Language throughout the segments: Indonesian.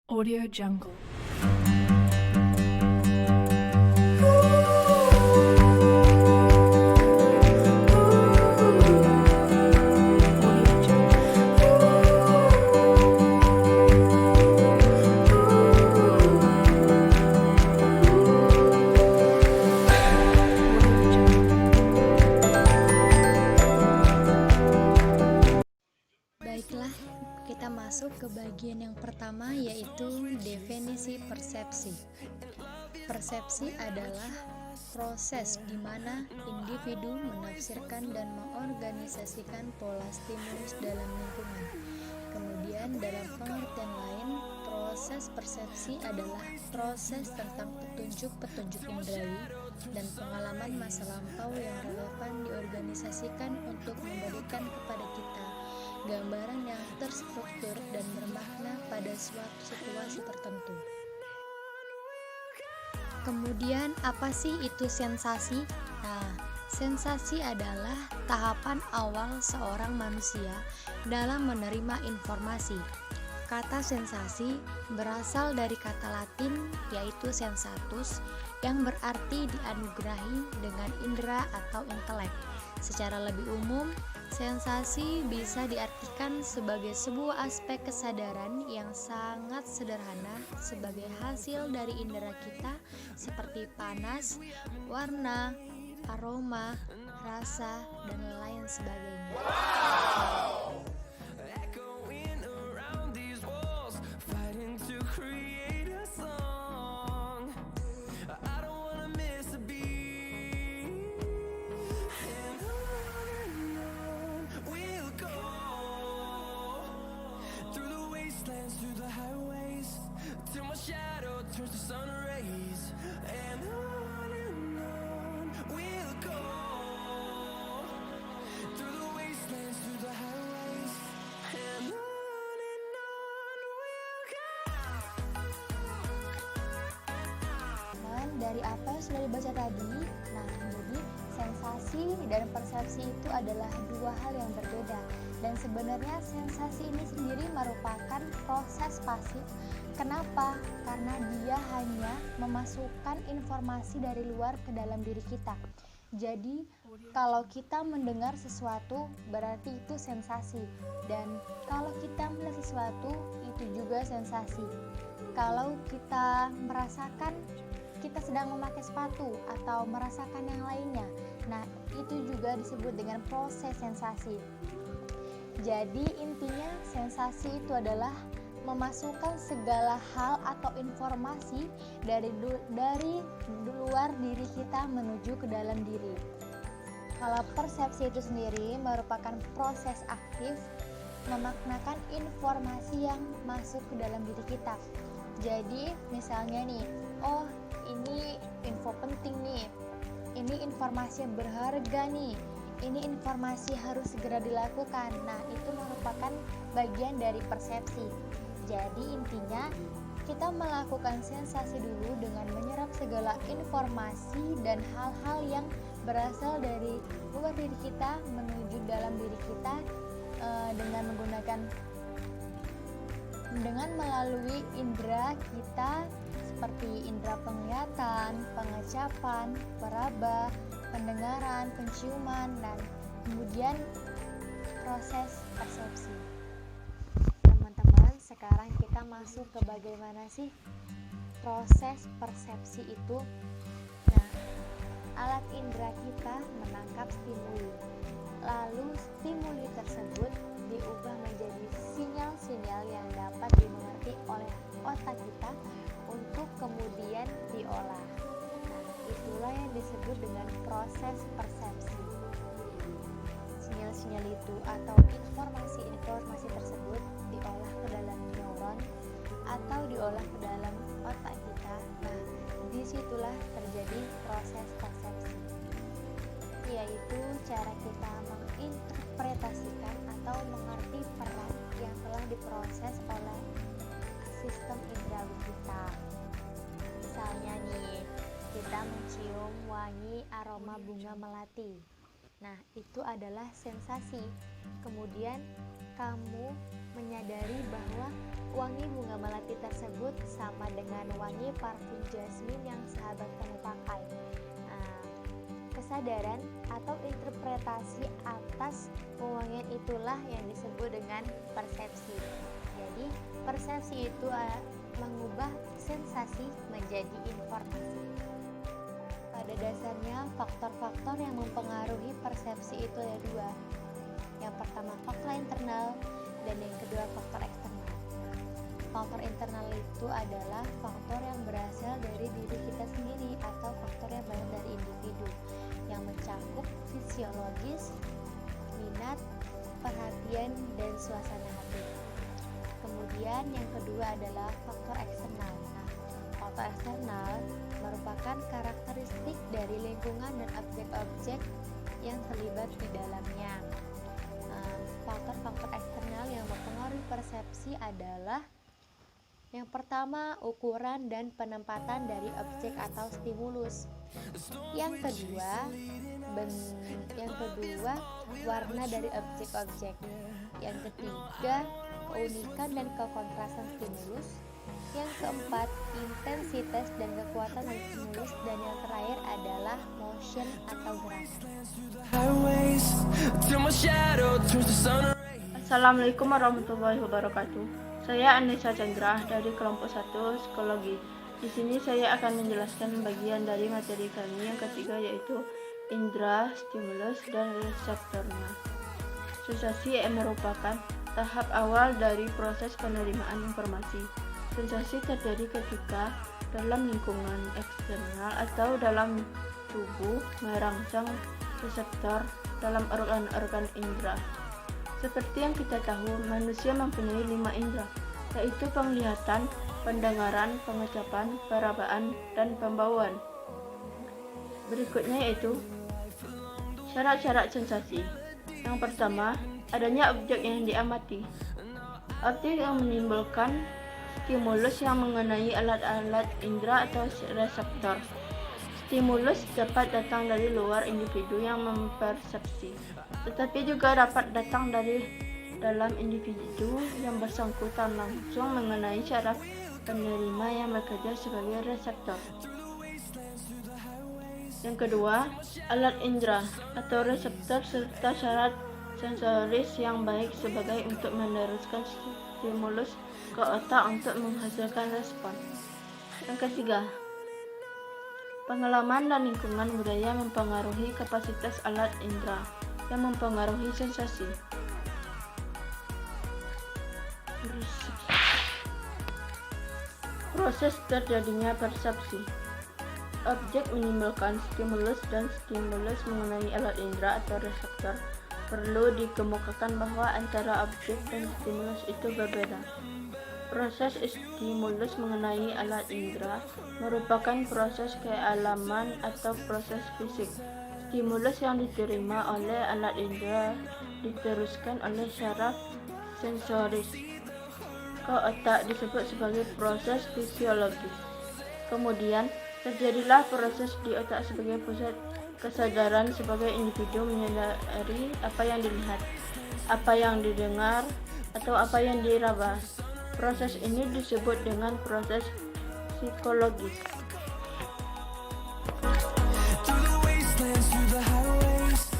Audio Jungle. Baiklah, kita masuk ke bagian yang pertama, yaitu definisi persepsi. Persepsi adalah proses di mana individu menafsirkan dan mengorganisasikan pola stimulus dalam lingkungan. Kemudian dalam pengertian lain, proses persepsi adalah proses tentang petunjuk-petunjuk indrawi dan pengalaman masa lampau yang relevan diorganisasikan untuk memberikan kepada kita gambaran yang terstruktur dan bermakna pada suatu situasi tertentu. Kemudian apa sih itu sensasi? Nah, sensasi adalah tahapan awal seorang manusia dalam menerima informasi. Kata sensasi berasal dari kata Latin yaitu sensatus yang berarti dianugerahi dengan indera atau intelek. Secara lebih umum, sensasi bisa diartikan sebagai sebuah aspek kesadaran yang sangat sederhana sebagai hasil dari indera kita seperti panas, warna, aroma, rasa, dan lain sebagainya. Through the highways, till my shadow turns to sun rays, and on we'll go. Through the wastelands, through the highways, and on we'll go. Dari apa yang sudah dibaca tadi, nah jadi sensasi dan persepsi itu adalah dua hal yang berbeda. Dan sebenarnya sensasi ini sendiri merupakan proses pasif. Kenapa? Karena dia hanya memasukkan informasi dari luar ke dalam diri kita. Jadi kalau kita mendengar sesuatu berarti itu sensasi, dan kalau kita melihat sesuatu itu juga sensasi. Kalau kita merasakan kita sedang memakai sepatu atau merasakan yang lainnya, nah itu juga disebut dengan proses sensasi. Jadi intinya sensasi itu adalah memasukkan segala hal atau informasi dari luar diri kita menuju ke dalam diri. Kalau persepsi itu sendiri merupakan proses aktif memaknakan informasi yang masuk ke dalam diri kita. Jadi misalnya nih, oh ini info penting nih, ini informasi yang berharga nih, ini informasi harus segera dilakukan. Nah, itu merupakan bagian dari persepsi. Jadi intinya kita melakukan sensasi dulu dengan menyerap segala informasi dan hal-hal yang berasal dari luar diri kita menuju dalam diri kita dengan melalui indera kita seperti indera penglihatan, pengecapan, peraba, pendengaran, penciuman, dan kemudian proses persepsi. Teman-teman, sekarang kita masuk ke bagaimana sih proses persepsi itu. Nah, alat indera kita menangkap stimuli, lalu stimuli tersebut diubah menjadi sinyal-sinyal yang dapat dimengerti oleh otak kita untuk kemudian diolah. Itulah yang disebut dengan proses persepsi. Sinyal-sinyal itu atau informasi-informasi tersebut diolah ke dalam neuron atau diolah ke dalam otak kita. Nah, disitulah terjadi proses persepsi, yaitu cara kita menginterpretasikan atau mengerti peran yang telah diproses oleh sistem indrawi kita. Misalnya nih, kita mencium wangi aroma bunga melati. Nah, itu adalah sensasi. Kemudian kamu menyadari bahwa wangi bunga melati tersebut sama dengan wangi parfum jasmine yang sahabat kamu pakai. Nah, kesadaran atau interpretasi atas pewangian itulah yang disebut dengan persepsi. Jadi, persepsi itu mengubah sensasi menjadi informasi. Pada dasarnya, faktor-faktor yang mempengaruhi persepsi itu ada dua. Yang pertama faktor internal dan yang kedua faktor eksternal. Faktor internal itu adalah faktor yang berasal dari diri kita sendiri atau faktor yang berasal dari individu yang mencakup fisiologis, minat, perhatian, dan suasana hati. Kemudian yang kedua adalah faktor eksternal. Nah, faktor eksternal merupakan karakteristik dari lingkungan dan objek-objek yang terlibat di dalamnya. Faktor-faktor eksternal yang mempengaruhi persepsi adalah yang pertama, ukuran dan penempatan dari objek atau stimulus. Yang kedua, warna dari objek-objek. Yang ketiga, keunikan dan kekontrasan stimulus. Yang keempat, intensitas dan kekuatan dari stimulus. Dan yang terakhir adalah motion atau gerakan. Assalamualaikum warahmatullahi wabarakatuh. Saya Anissa Chandra dari kelompok 1 psikologi. Di sini saya akan menjelaskan bagian dari materi kami yang ketiga, yaitu indera, stimulus, dan reseptornya. Sensasi merupakan tahap awal dari proses penerimaan informasi. Sensasi terjadi ketika dalam lingkungan eksternal atau dalam tubuh merangsang reseptor dalam organ-organ indera. Seperti yang kita tahu, manusia mempunyai 5 indera, yaitu penglihatan, pendengaran, pengecapan, perabaan, dan pembauan. Berikutnya yaitu syarat-syarat sensasi. Yang pertama, adanya objek yang diamati. Objek yang menimbulkan stimulus yang mengenai alat-alat indera atau reseptor. Stimulus dapat datang dari luar individu yang mempersepsi, tetapi juga dapat datang dari dalam individu yang bersangkutan langsung mengenai syaraf penerima yang bekerja sebagai reseptor. Yang kedua, alat indera atau reseptor serta syarat sensoris yang baik sebagai untuk meneruskan stimulus ke otak untuk menghasilkan respon. Yang ketiga, pengalaman dan lingkungan budaya mempengaruhi kapasitas alat indera yang mempengaruhi sensasi. Proses terjadinya persepsi. Objek menimbulkan stimulus dan stimulus mengenai alat indera atau reseptor. Perlu dikemukakan bahwa antara objek dan stimulus itu berbeda. Proses stimulus mengenai alat indera merupakan proses kealaman atau proses fisik. Stimulus yang diterima oleh alat indera diteruskan oleh syaraf sensoris ke otak, disebut sebagai proses fisiologis. Kemudian terjadilah proses di otak sebagai pusat kesadaran sebagai individu menyadari apa yang dilihat, apa yang didengar, atau apa yang diraba. Proses ini disebut dengan proses psikologis.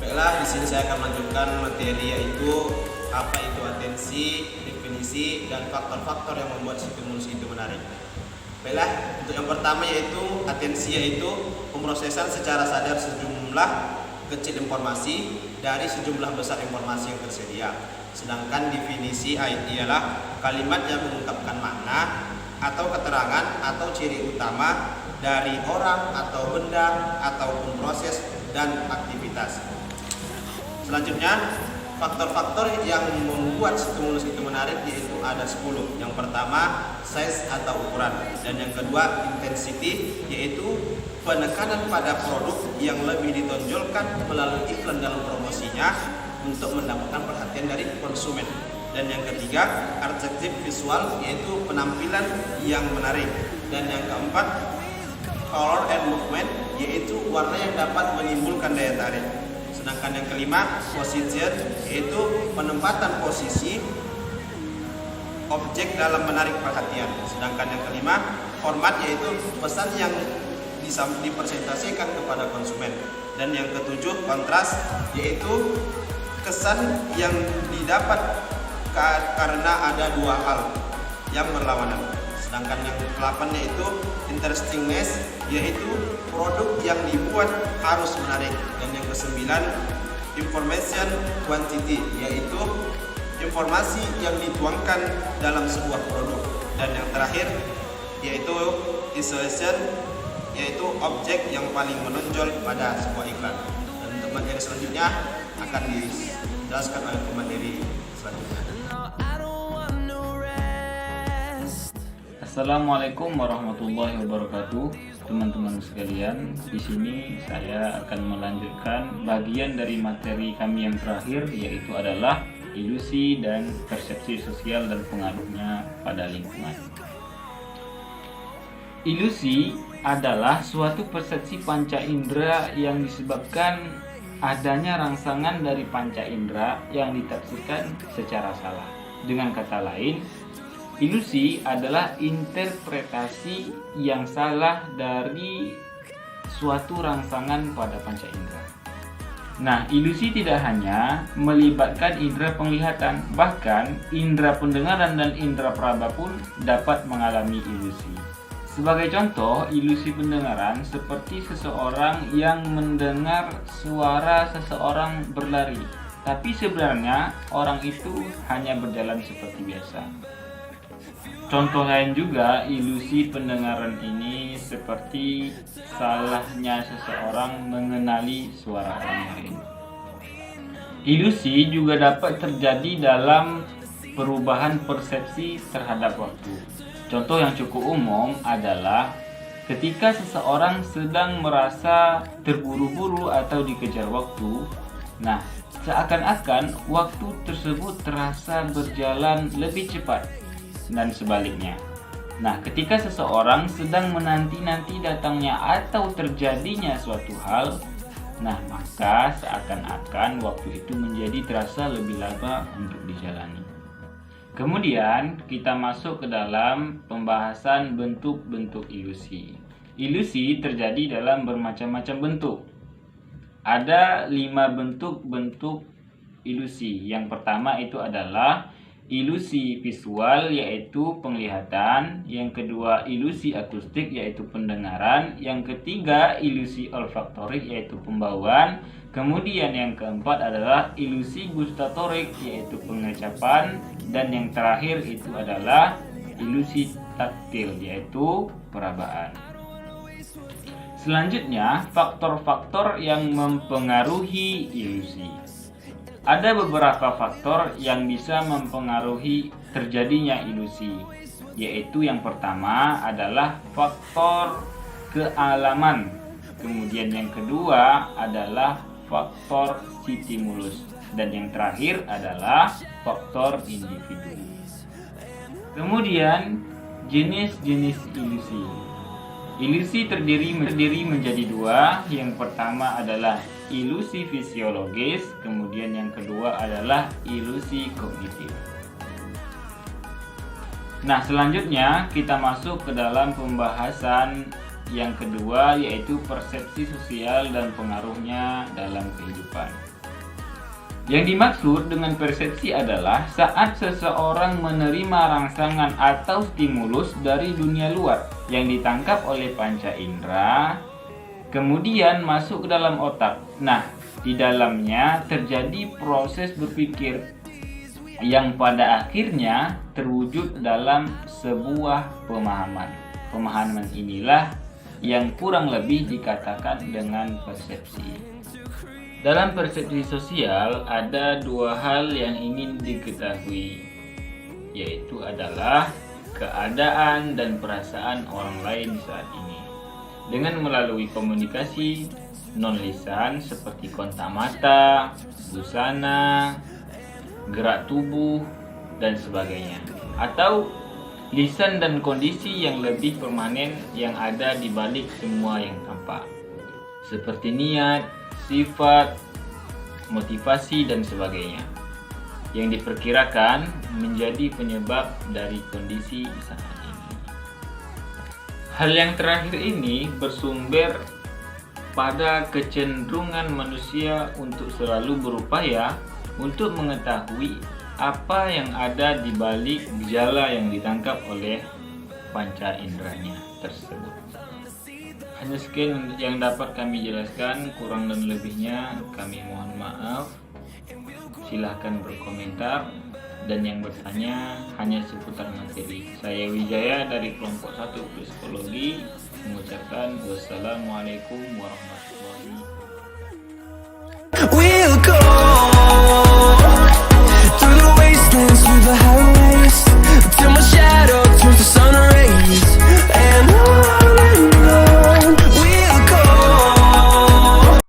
Baiklah, di sini saya akan melanjutkan materi, yaitu apa itu atensi, definisi, dan faktor-faktor yang membuat stimulus itu menarik. Baiklah, untuk yang pertama yaitu atensi, yaitu pemrosesan secara sadar sejumlah kecil informasi dari sejumlah besar informasi yang tersedia. Sedangkan definisi ialah kalimat yang mengungkapkan makna atau keterangan atau ciri utama dari orang atau benda ataupun proses dan aktivitas. Selanjutnya, faktor-faktor yang membuat stimulus itu menarik yaitu ada 10. Yang pertama, size atau ukuran, dan yang kedua, intensity, yaitu penekanan pada produk yang lebih ditonjolkan melalui iklan dalam promosinya untuk mendapatkan perhatian dari konsumen. Dan yang ketiga, adjektif visual, yaitu penampilan yang menarik. Dan yang keempat, color and movement, yaitu warna yang dapat menimbulkan daya tarik. Sedangkan yang kelima, position, yaitu penempatan posisi objek dalam menarik perhatian. Sedangkan yang kelima, format, yaitu pesan yang dipresentasikan kepada konsumen. Dan yang ketujuh, kontras, yaitu kesan yang didapat karena ada dua hal yang berlawanan. Sedangkan yang ke-8 yaitu interestingness, yaitu produk yang dibuat harus menarik. Dan yang ke-9, information quantity, yaitu informasi yang dituangkan dalam sebuah produk. Dan yang terakhir yaitu isolation, yaitu objek yang paling menonjol pada sebuah iklan. Dan untuk materi selanjutnya akan dijelaskan oleh pemateri selanjutnya. Assalamualaikum warahmatullahi wabarakatuh, teman-teman sekalian. Di sini saya akan melanjutkan bagian dari materi kami yang terakhir, yaitu adalah ilusi dan persepsi sosial dan pengaruhnya pada lingkungan. Ilusi adalah suatu persepsi panca indera yang disebabkan adanya rangsangan dari panca indera yang ditafsirkan secara salah. Dengan kata lain, ilusi adalah interpretasi yang salah dari suatu rangsangan pada panca indera. Nah, ilusi tidak hanya melibatkan indera penglihatan, bahkan indera pendengaran dan indera peraba pun dapat mengalami ilusi. Sebagai contoh, ilusi pendengaran seperti seseorang yang mendengar suara seseorang berlari, tapi sebenarnya orang itu hanya berjalan seperti biasa. Contoh lain juga, ilusi pendengaran ini seperti salahnya seseorang mengenali suara orang lain. Ilusi juga dapat terjadi dalam perubahan persepsi terhadap waktu. Contoh yang cukup umum adalah ketika seseorang sedang merasa terburu-buru atau dikejar waktu, nah, seakan-akan waktu tersebut terasa berjalan lebih cepat. Dan sebaliknya. Nah, ketika seseorang sedang menanti-nanti datangnya atau terjadinya suatu hal, nah, maka seakan-akan waktu itu menjadi terasa lebih lama untuk dijalani. Kemudian kita masuk ke dalam pembahasan bentuk-bentuk ilusi. Ilusi terjadi dalam bermacam-macam bentuk. Ada 5 bentuk-bentuk ilusi. Yang pertama itu adalah ilusi visual, yaitu penglihatan. Yang kedua, ilusi akustik, yaitu pendengaran. Yang ketiga, ilusi olfaktorik, yaitu pembauan. Kemudian yang keempat adalah ilusi gustatorik, yaitu pengecapan. Dan yang terakhir itu adalah ilusi taktil, yaitu perabaan. Selanjutnya, faktor-faktor yang mempengaruhi ilusi. Ada beberapa faktor yang bisa mempengaruhi terjadinya ilusi, yaitu yang pertama adalah faktor kealaman. Kemudian yang kedua adalah faktor stimulus. Dan yang terakhir adalah faktor individu. Kemudian jenis-jenis ilusi. Ilusi terdiri menjadi 2. Yang pertama adalah ilusi fisiologis, kemudian yang kedua adalah ilusi kognitif. Nah, selanjutnya kita masuk ke dalam pembahasan yang kedua, yaitu persepsi sosial dan pengaruhnya dalam kehidupan. Yang dimaksud dengan persepsi adalah saat seseorang menerima rangsangan atau stimulus dari dunia luar yang ditangkap oleh panca indera, kemudian masuk ke dalam otak. Nah, di dalamnya terjadi proses berpikir yang pada akhirnya terwujud dalam sebuah pemahaman. Pemahaman inilah yang kurang lebih dikatakan dengan persepsi. Dalam persepsi sosial ada 2 hal yang ingin diketahui, yaitu adalah keadaan dan perasaan orang lain saat ini. Dengan melalui komunikasi non-lisan seperti kontak mata, busana, gerak tubuh, dan sebagainya. Atau lisan dan kondisi yang lebih permanen yang ada di balik semua yang tampak. Seperti niat, sifat, motivasi, dan sebagainya, yang diperkirakan menjadi penyebab dari kondisi saat ini. Hal yang terakhir ini bersumber pada kecenderungan manusia untuk selalu berupaya untuk mengetahui apa yang ada di balik gejala yang ditangkap oleh panca inderanya tersebut. Hanya sekian yang dapat kami jelaskan, kurang dan lebihnya kami mohon maaf. Silahkan berkomentar, dan yang bertanya hanya seputar materi. Saya Wijaya dari kelompok 1 Psikologi mengucapkan wassalamualaikum warahmatullahi wabarakatuh.